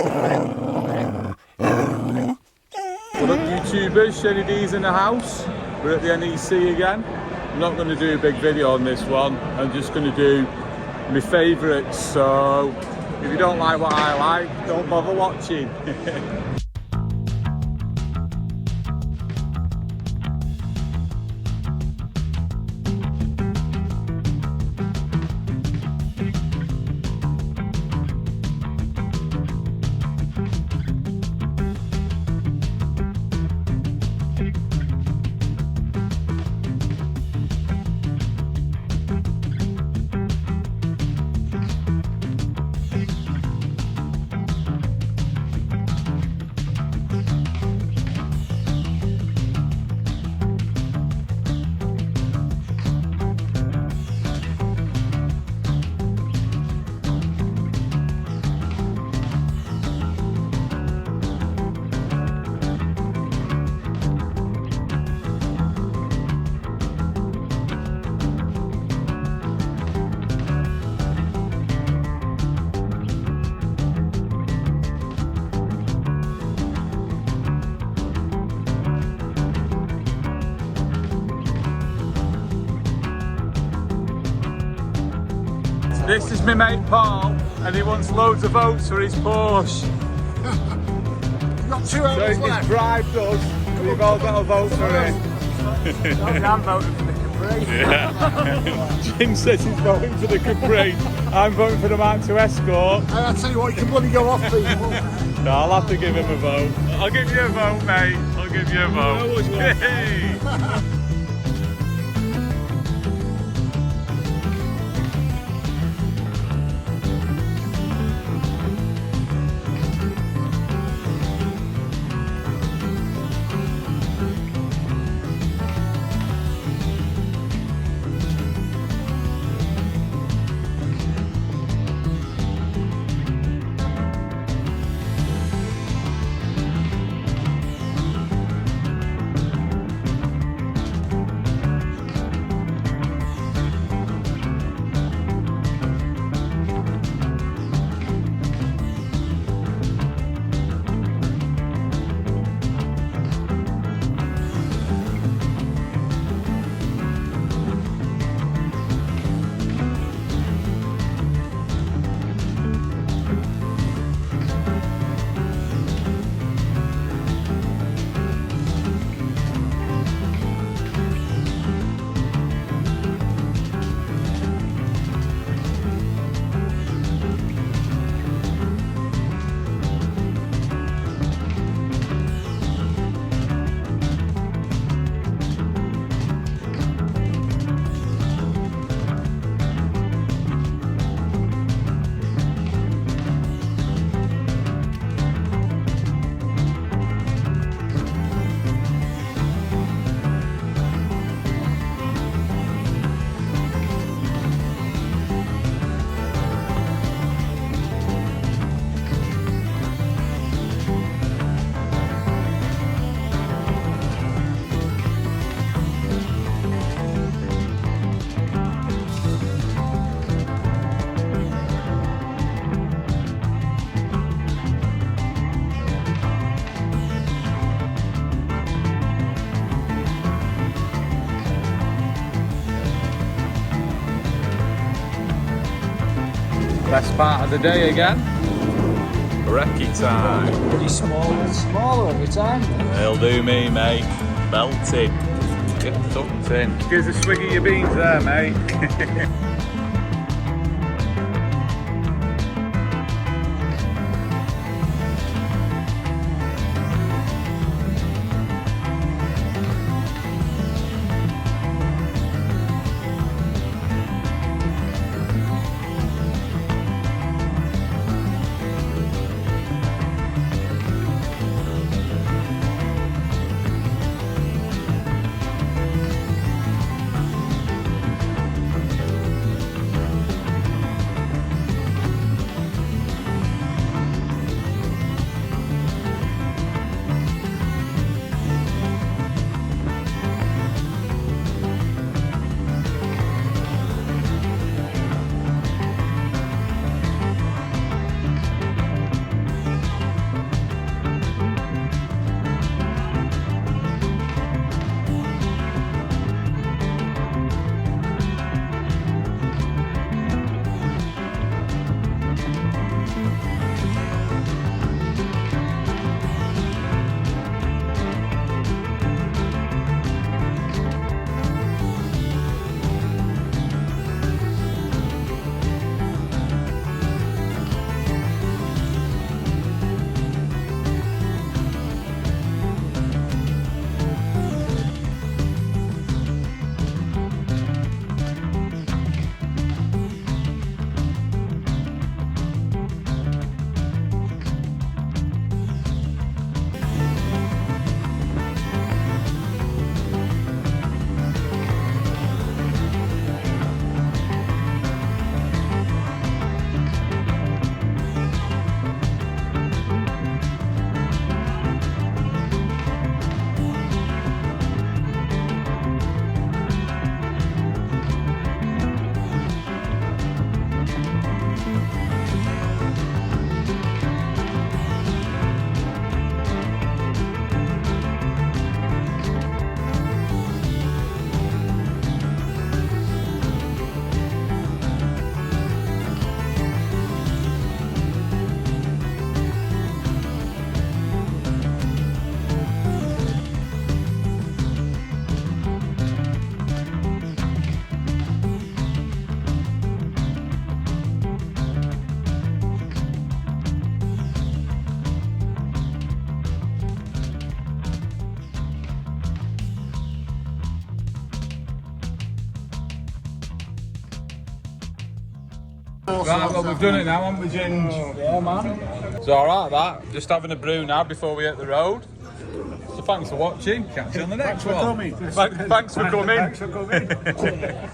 What up, YouTubers? Shady D's in the house. We're at the NEC again. I'm not going to do a big video on this one. I'm just going to do my favourites. So if you don't like what I like, don't bother watching. This is my mate Paul, and he wants loads of votes for his Porsche. You've got 2 hours So left. he's bribed us, we've all got a vote for it. I'm voting for the Capri. Yeah. Jim says he's voting for the Capri. I'm voting for the Mark II Escort. And I tell you what, you can bloody go off people. No, I'll have to give him a vote. I'll give you a vote, mate. I'll give you a vote. Hey. Best part of the day again. Recce time. Pretty smaller every time. They'll do me, mate. Belted. Get tucked in. Here's a swig of your beans there, mate. Right, well, we've done it now, haven't we, Ginge? Yeah, man. It's alright, that. Just having a brew now before we hit the road. So thanks for watching. Catch you on the next one. Thanks for coming. Thanks for coming. Thanks for coming.